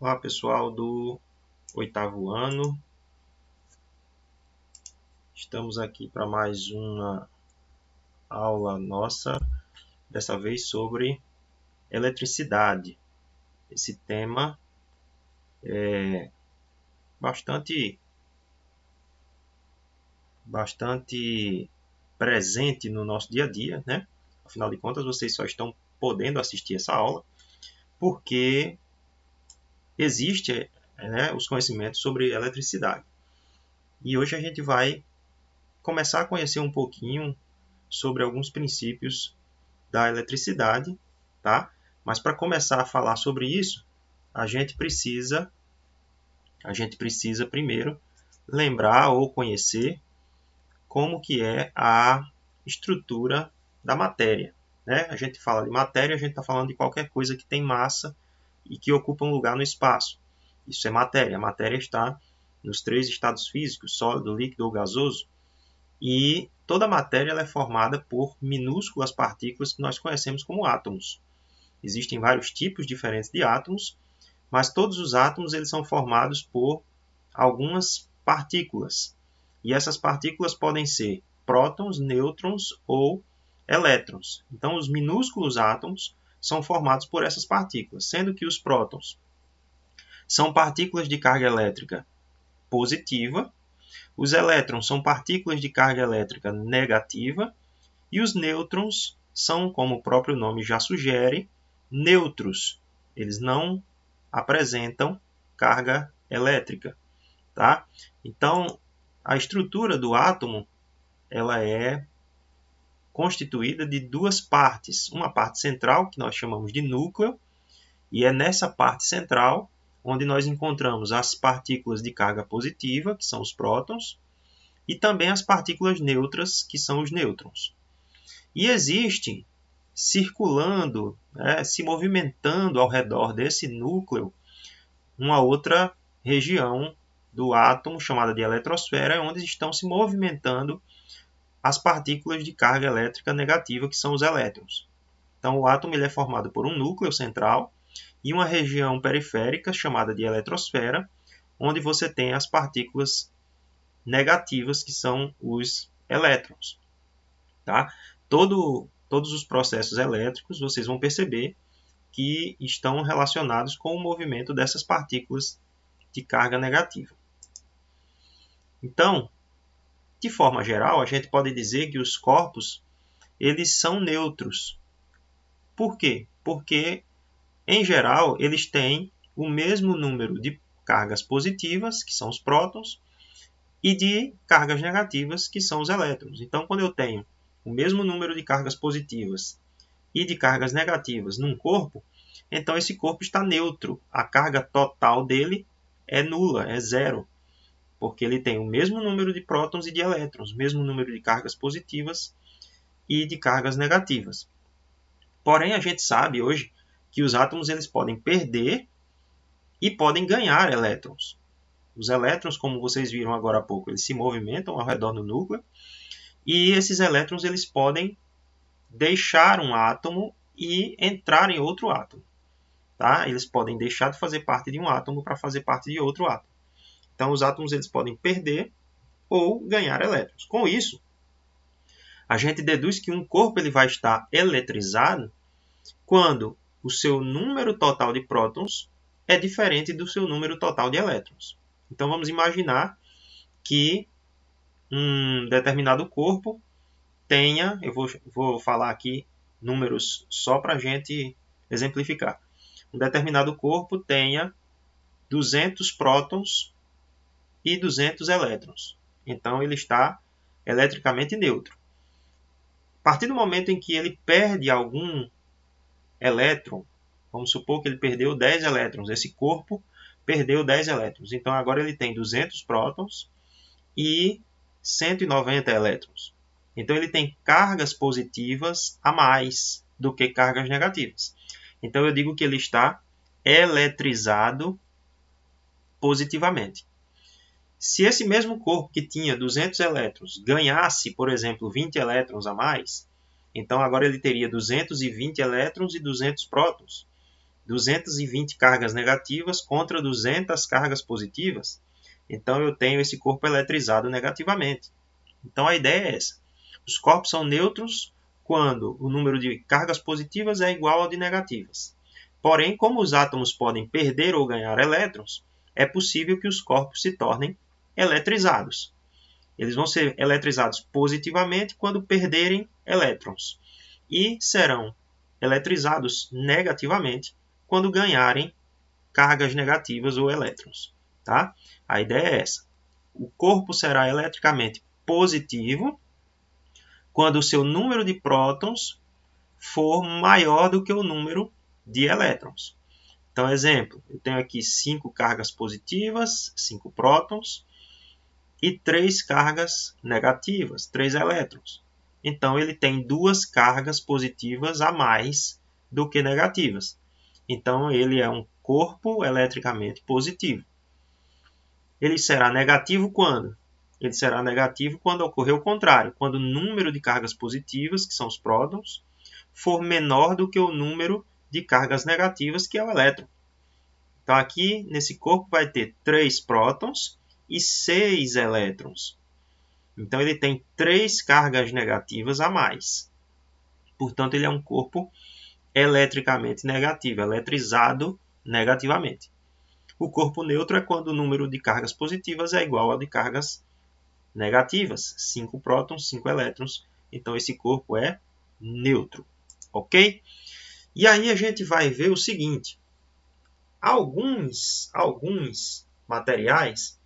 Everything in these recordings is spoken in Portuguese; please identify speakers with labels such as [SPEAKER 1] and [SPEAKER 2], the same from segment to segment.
[SPEAKER 1] Olá pessoal do oitavo ano, estamos aqui para mais uma aula nossa, dessa vez sobre eletricidade. Esse tema é bastante presente no nosso dia a dia, né? Afinal de contas, vocês só estão podendo assistir essa aula porque existe, né, os conhecimentos sobre eletricidade. E hoje a gente vai começar a conhecer um pouquinho sobre alguns princípios da eletricidade, tá? Mas para começar a falar sobre isso, a gente precisa primeiro lembrar ou conhecer como que é a estrutura da matéria, né? A gente fala de matéria, a gente está falando de qualquer coisa que tem massa e que ocupa um lugar no espaço. Isso é matéria. A matéria está nos três estados físicos, sólido, líquido ou gasoso. E toda a matéria ela é formada por minúsculas partículas que nós conhecemos como átomos. Existem vários tipos diferentes de átomos, mas todos os átomos eles são formados por algumas partículas. E essas partículas podem ser prótons, nêutrons ou elétrons. Então, os minúsculos átomos são formados por essas partículas, sendo que os prótons são partículas de carga elétrica positiva, os elétrons são partículas de carga elétrica negativa e os nêutrons são, como o próprio nome já sugere, neutros. Eles não apresentam carga elétrica, tá? Então, a estrutura do átomo ela é constituída de duas partes. Uma parte central, que nós chamamos de núcleo, e é nessa parte central onde nós encontramos as partículas de carga positiva, que são os prótons, e também as partículas neutras, que são os nêutrons. E existe, circulando, se movimentando ao redor desse núcleo, uma outra região do átomo, chamada de eletrosfera, onde estão se movimentando as partículas de carga elétrica negativa, que são os elétrons. Então, o átomo ele é formado por um núcleo central e uma região periférica, chamada de eletrosfera, onde você tem as partículas negativas, que são os elétrons. Tá? Todos os processos elétricos, vocês vão perceber que estão relacionados com o movimento dessas partículas de carga negativa. Então, de forma geral, a gente pode dizer que os corpos eles são neutros. Por quê? Porque, em geral, eles têm o mesmo número de cargas positivas, que são os prótons, e de cargas negativas, que são os elétrons. Então, quando eu tenho o mesmo número de cargas positivas e de cargas negativas num corpo, então esse corpo está neutro. A carga total dele é nula, é zero, porque ele tem o mesmo número de prótons e de elétrons, o mesmo número de cargas positivas e de cargas negativas. Porém, a gente sabe hoje que os átomos eles podem perder e podem ganhar elétrons. Os elétrons, como vocês viram agora há pouco, eles se movimentam ao redor do núcleo e esses elétrons eles podem deixar um átomo e entrar em outro átomo. Tá? Eles podem deixar de fazer parte de um átomo para fazer parte de outro átomo. Então, os átomos eles podem perder ou ganhar elétrons. Com isso, a gente deduz que um corpo ele vai estar eletrizado quando o seu número total de prótons é diferente do seu número total de elétrons. Então, vamos imaginar que um determinado corpo tenha, eu vou falar aqui números só para a gente exemplificar. Um determinado corpo tenha 200 prótons e 200 elétrons. Então, ele está eletricamente neutro. A partir do momento em que ele perde algum elétron, vamos supor que ele perdeu 10 elétrons, esse corpo perdeu 10 elétrons. Então, agora ele tem 200 prótons e 190 elétrons. Então, ele tem cargas positivas a mais do que cargas negativas. Então, eu digo que ele está eletrizado positivamente. Se esse mesmo corpo que tinha 200 elétrons ganhasse, por exemplo, 20 elétrons a mais, então agora ele teria 220 elétrons e 200 prótons. 220 cargas negativas contra 200 cargas positivas, então eu tenho esse corpo eletrizado negativamente. Então a ideia é essa. Os corpos são neutros quando o número de cargas positivas é igual ao de negativas. Porém, como os átomos podem perder ou ganhar elétrons, é possível que os corpos se tornem eletrizados. Eles vão ser eletrizados positivamente quando perderem elétrons e serão eletrizados negativamente quando ganharem cargas negativas ou elétrons. Tá? A ideia é essa. O corpo será eletricamente positivo quando o seu número de prótons for maior do que o número de elétrons. Então, exemplo, eu tenho aqui 5 cargas positivas, 5 prótons, e 3 cargas negativas, 3 elétrons. Então, ele tem 2 cargas positivas a mais do que negativas. Então, ele é um corpo eletricamente positivo. Ele será negativo quando? Ele será negativo quando ocorrer o contrário, quando o número de cargas positivas, que são os prótons, for menor do que o número de cargas negativas, que é o elétron. Então, aqui, nesse corpo, vai ter 3 prótons e 6 elétrons. Então, ele tem 3 cargas negativas a mais. Portanto, ele é um corpo eletricamente negativo, eletrizado negativamente. O corpo neutro é quando o número de cargas positivas é igual ao de cargas negativas. 5 prótons, 5 elétrons. Então, esse corpo é neutro. Ok? E aí a gente vai ver o seguinte. Alguns materiais,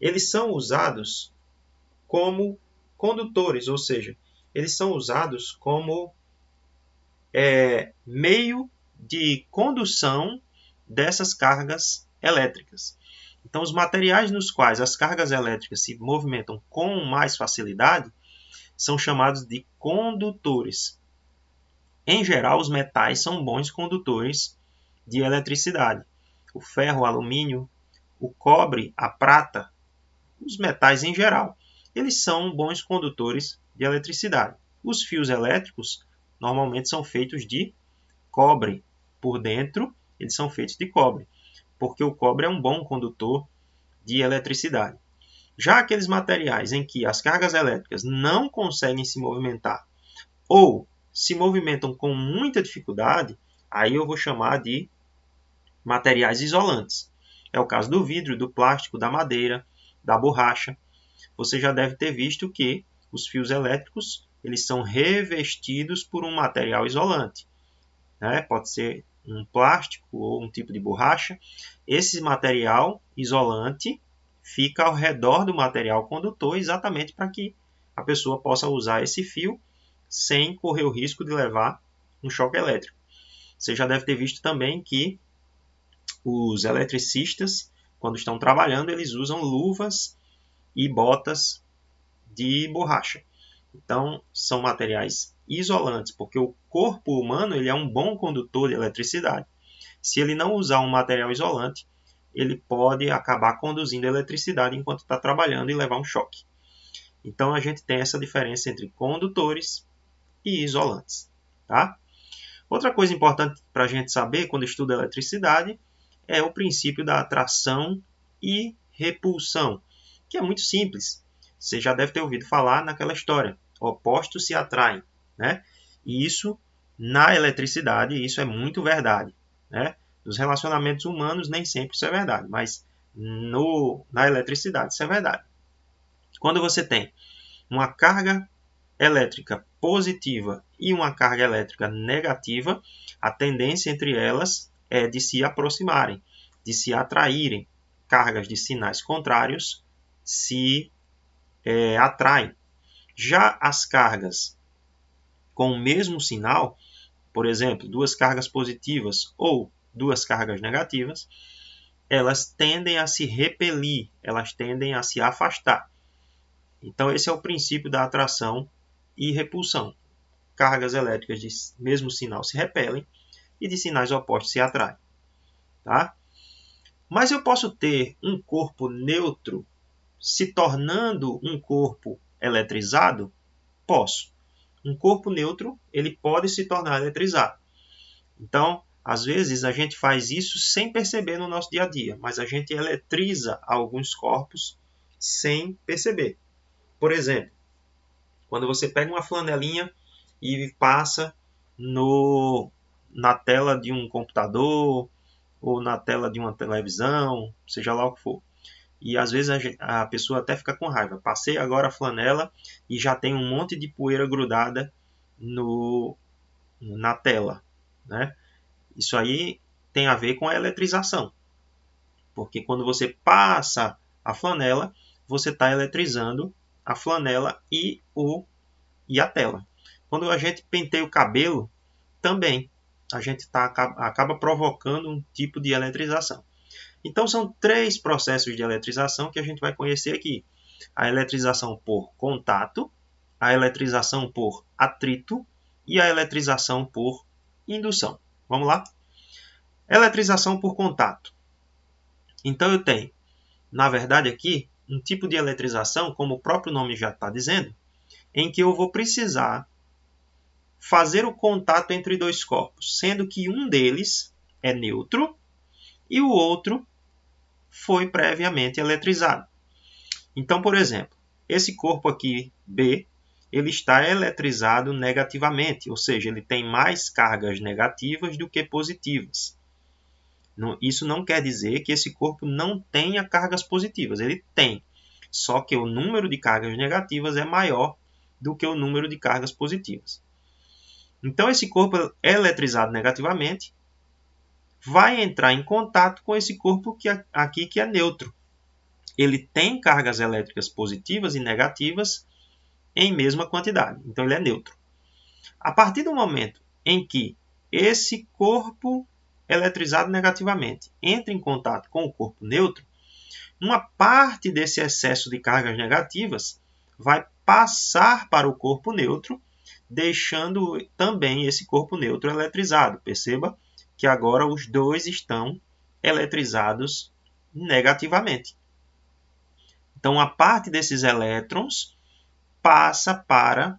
[SPEAKER 1] eles são usados como condutores, ou seja, eles são usados como meio de condução dessas cargas elétricas. Então, os materiais nos quais as cargas elétricas se movimentam com mais facilidade são chamados de condutores. Em geral, os metais são bons condutores de eletricidade. O ferro, o alumínio, o cobre, a prata, os metais em geral, eles são bons condutores de eletricidade. Os fios elétricos normalmente são feitos de cobre. Por dentro, eles são feitos de cobre, porque o cobre é um bom condutor de eletricidade. Já aqueles materiais em que as cargas elétricas não conseguem se movimentar ou se movimentam com muita dificuldade, aí eu vou chamar de materiais isolantes. É o caso do vidro, do plástico, da madeira, da borracha. Você já deve ter visto que os fios elétricos eles são revestidos por um material isolante. Né? Pode ser um plástico ou um tipo de borracha. Esse material isolante fica ao redor do material condutor exatamente para que a pessoa possa usar esse fio sem correr o risco de levar um choque elétrico. Você já deve ter visto também que os eletricistas, quando estão trabalhando, eles usam luvas e botas de borracha. Então, são materiais isolantes, porque o corpo humano ele é um bom condutor de eletricidade. Se ele não usar um material isolante, ele pode acabar conduzindo eletricidade enquanto está trabalhando e levar um choque. Então, a gente tem essa diferença entre condutores e isolantes. Tá? Outra coisa importante para a gente saber quando estuda eletricidade é o princípio da atração e repulsão, que é muito simples. Você já deve ter ouvido falar naquela história. Opostos se atraem. Né? E isso, na eletricidade, isso é muito verdade. Né? Nos relacionamentos humanos, nem sempre isso é verdade, mas na eletricidade isso é verdade. Quando você tem uma carga elétrica positiva e uma carga elétrica negativa, a tendência entre elas é de se aproximarem, de se atraírem. Cargas de sinais contrários se atraem. Já as cargas com o mesmo sinal, por exemplo, 2 cargas positivas ou 2 cargas negativas, elas tendem a se repelir, elas tendem a se afastar. Então, esse é o princípio da atração e repulsão. Cargas elétricas de mesmo sinal se repelem e de sinais opostos se atraem. Tá? Mas eu posso ter um corpo neutro se tornando um corpo eletrizado? Posso. Um corpo neutro ele pode se tornar eletrizado. Então, Às vezes a gente faz isso sem perceber no nosso dia a dia, mas a gente eletriza alguns corpos sem perceber. Por exemplo, quando você pega uma flanelinha e passa na tela de um computador ou na tela de uma televisão, seja lá o que for. E às vezes a pessoa até fica com raiva. Passei agora a flanela e já tem um monte de poeira grudada na tela, né? Isso aí tem a ver com a eletrização, porque quando você passa a flanela, você está eletrizando a flanela e a tela. Quando a gente penteia o cabelo, também a gente acaba provocando um tipo de eletrização. Então são 3 processos de eletrização que a gente vai conhecer aqui. A eletrização por contato, a eletrização por atrito e a eletrização por indução. Vamos lá? Eletrização por contato. Então eu tenho, na verdade aqui, um tipo de eletrização, como o próprio nome já está dizendo, em que eu vou precisar fazer o contato entre 2 corpos, sendo que um deles é neutro e o outro foi previamente eletrizado. Então, por exemplo, esse corpo aqui, B, ele está eletrizado negativamente, ou seja, ele tem mais cargas negativas do que positivas. Isso não quer dizer que esse corpo não tenha cargas positivas, ele tem, só que o número de cargas negativas é maior do que o número de cargas positivas. Então, esse corpo eletrizado negativamente vai entrar em contato com esse corpo aqui que é neutro. Ele tem cargas elétricas positivas e negativas em mesma quantidade, então ele é neutro. A partir do momento em que esse corpo eletrizado negativamente entra em contato com o corpo neutro, uma parte desse excesso de cargas negativas vai passar para o corpo neutro, deixando também esse corpo neutro eletrizado. Perceba que agora os dois estão eletrizados negativamente. Então, a parte desses elétrons passa para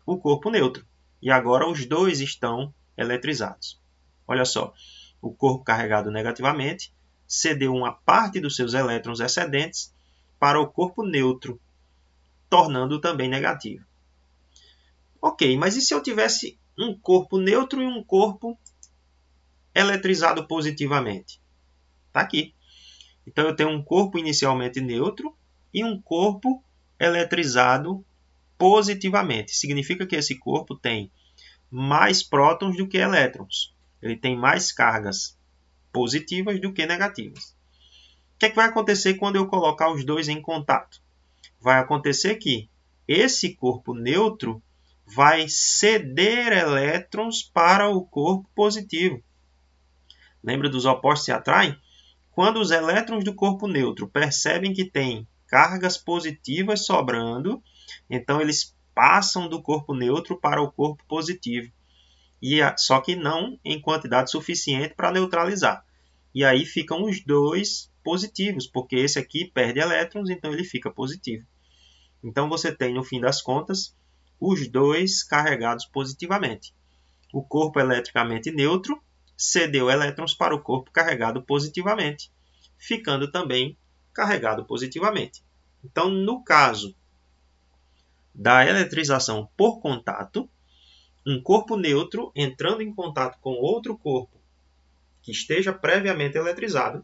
[SPEAKER 1] o corpo neutro. E agora os dois estão eletrizados. Olha só, o corpo carregado negativamente cedeu uma parte dos seus elétrons excedentes para o corpo neutro, tornando-o também negativo. Ok, mas e se eu tivesse um corpo neutro e um corpo eletrizado positivamente? Está aqui. Então eu tenho um corpo inicialmente neutro e um corpo eletrizado positivamente. Significa que esse corpo tem mais prótons do que elétrons. Ele tem mais cargas positivas do que negativas. O que vai acontecer quando eu colocar os dois em contato? Vai acontecer que esse corpo neutro vai ceder elétrons para o corpo positivo. Lembra dos opostos se atraem? Quando os elétrons do corpo neutro percebem que tem cargas positivas sobrando, então eles passam do corpo neutro para o corpo positivo. Só que não em quantidade suficiente para neutralizar. E aí ficam os dois positivos, porque esse aqui perde elétrons, então ele fica positivo. Então você tem, no fim das contas, os dois carregados positivamente. O corpo eletricamente neutro cedeu elétrons para o corpo carregado positivamente, ficando também carregado positivamente. Então, no caso da eletrização por contato, um corpo neutro entrando em contato com outro corpo que esteja previamente eletrizado,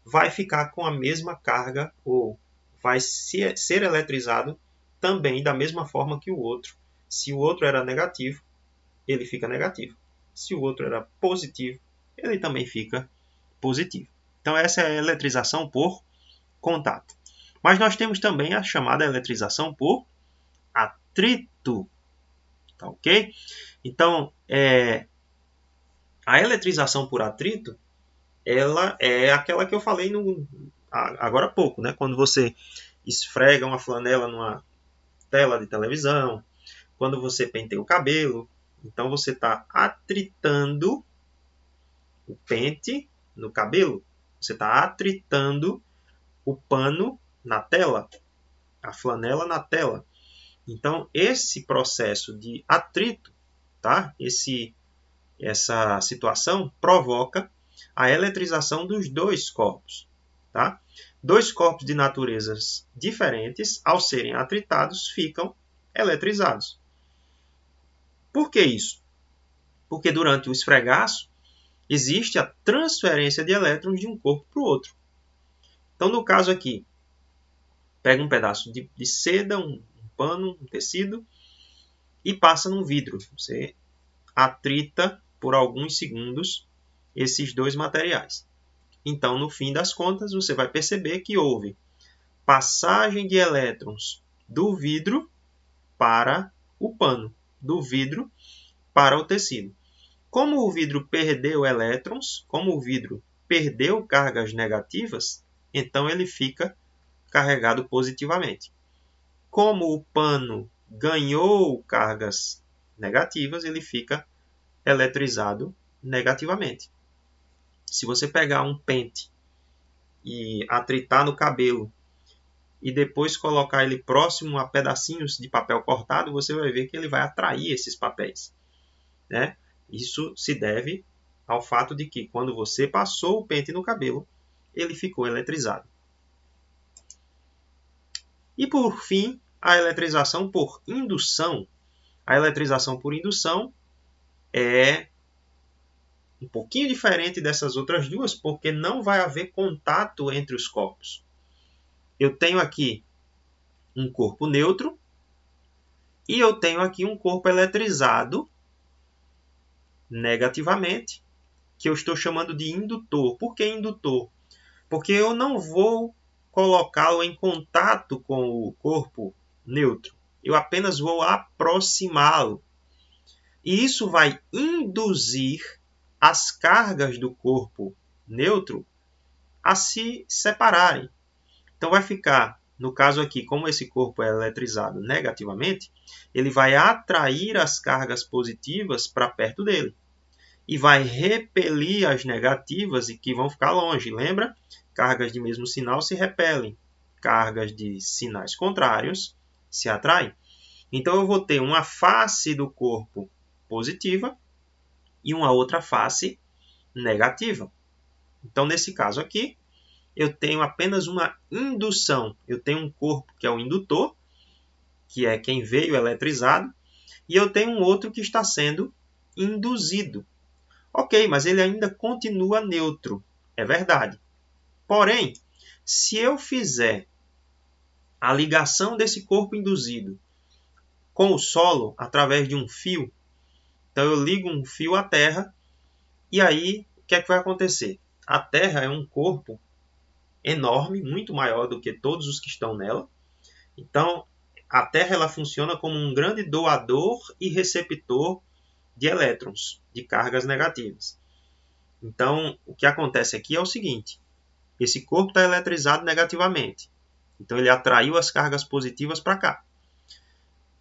[SPEAKER 1] vai ficar com a mesma carga ou vai ser eletrizado também da mesma forma que o outro. Se o outro era negativo, ele fica negativo. Se o outro era positivo, ele também fica positivo. Então essa é a eletrização por contato. Mas nós temos também a chamada eletrização por atrito. Tá, ok? Então, a eletrização por atrito, ela é aquela que eu falei agora há pouco, né? Quando você esfrega uma flanela numa tela de televisão, quando você penteia o cabelo, então você está atritando o pente no cabelo, você está atritando o pano na tela, a flanela na tela. Então, esse processo de atrito, tá? Esse essa situação provoca a eletrização dos dois corpos. Tá? Dois corpos de naturezas diferentes, ao serem atritados, ficam eletrizados. Por que isso? Porque durante o esfregaço existe a transferência de elétrons de um corpo para o outro. Então, no caso aqui, pega um pedaço de seda, um pano, um tecido e passa num vidro. Você atrita por alguns segundos esses dois materiais. Então, no fim das contas, você vai perceber que houve passagem de elétrons do vidro para o pano, do vidro para o tecido. Como o vidro perdeu elétrons, como o vidro perdeu cargas negativas, então ele fica carregado positivamente. Como o pano ganhou cargas negativas, ele fica eletrizado negativamente. Se você pegar um pente e atritar no cabelo e depois colocar ele próximo a pedacinhos de papel cortado, você vai ver que ele vai atrair esses papéis, né? Isso se deve ao fato de que quando você passou o pente no cabelo, ele ficou eletrizado. E por fim, a eletrização por indução. A eletrização por indução é um pouquinho diferente dessas outras duas, porque não vai haver contato entre os corpos. Eu tenho aqui um corpo neutro e eu tenho aqui um corpo eletrizado negativamente, que eu estou chamando de indutor. Por que indutor? Porque eu não vou colocá-lo em contato com o corpo neutro. Eu apenas vou aproximá-lo. E isso vai induzir as cargas do corpo neutro a se separarem. Então vai ficar, no caso aqui, como esse corpo é eletrizado negativamente, ele vai atrair as cargas positivas para perto dele. E vai repelir as negativas e que vão ficar longe. Lembra? Cargas de mesmo sinal se repelem. Cargas de sinais contrários se atraem. Então eu vou ter uma face do corpo positiva e uma outra face negativa. Então, nesse caso aqui, eu tenho apenas uma indução. Eu tenho um corpo que é o indutor, que é quem veio eletrizado, e eu tenho um outro que está sendo induzido. Ok, mas ele ainda continua neutro. É verdade. Porém, se eu fizer a ligação desse corpo induzido com o solo através de um fio, então eu ligo um fio à Terra, e aí o que é que vai acontecer? A Terra é um corpo enorme, muito maior do que todos os que estão nela. Então, a Terra ela funciona como um grande doador e receptor de elétrons, de cargas negativas. Então, o que acontece aqui é o seguinte. Esse corpo está eletrizado negativamente. Então, ele atraiu as cargas positivas para cá.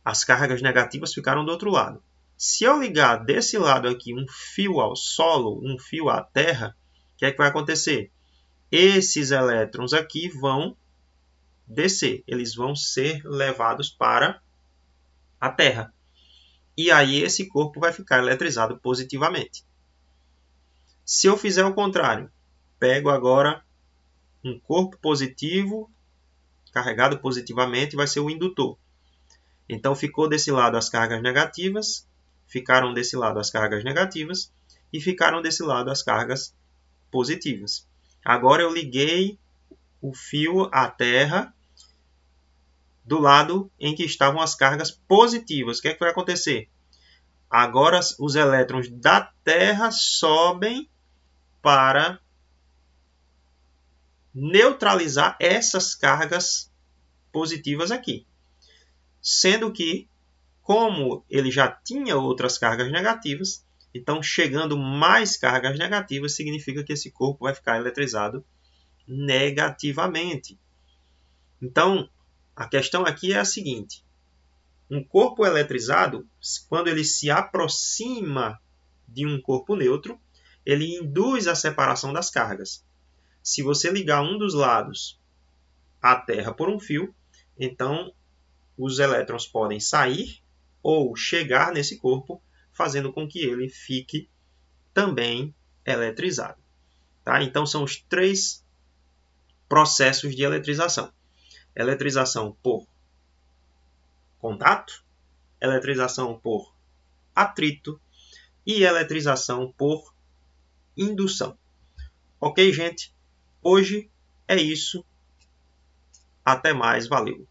[SPEAKER 1] As cargas negativas ficaram do outro lado. Se eu ligar desse lado aqui um fio ao solo, um fio à Terra, o que é que vai acontecer? Esses elétrons aqui vão descer. Eles vão ser levados para a Terra. E aí esse corpo vai ficar eletrizado positivamente. Se eu fizer o contrário, pego agora um corpo positivo, carregado positivamente, vai ser o indutor. Então, ficou desse lado as cargas negativas, ficaram desse lado as cargas negativas e ficaram desse lado as cargas positivas. Agora, eu liguei o fio à Terra do lado em que estavam as cargas positivas. O que é que vai acontecer? Agora, os elétrons da Terra sobem para neutralizar essas cargas positivas aqui. Sendo que, como ele já tinha outras cargas negativas, então chegando mais cargas negativas significa que esse corpo vai ficar eletrizado negativamente. Então, a questão aqui é a seguinte. Um corpo eletrizado, quando ele se aproxima de um corpo neutro, ele induz a separação das cargas. Se você ligar um dos lados à Terra por um fio, então os elétrons podem sair ou chegar nesse corpo, fazendo com que ele fique também eletrizado. Tá? Então, são os 3 processos de eletrização. Eletrização por contato, eletrização por atrito e eletrização por indução. Ok, gente? Hoje é isso. Até mais. Valeu!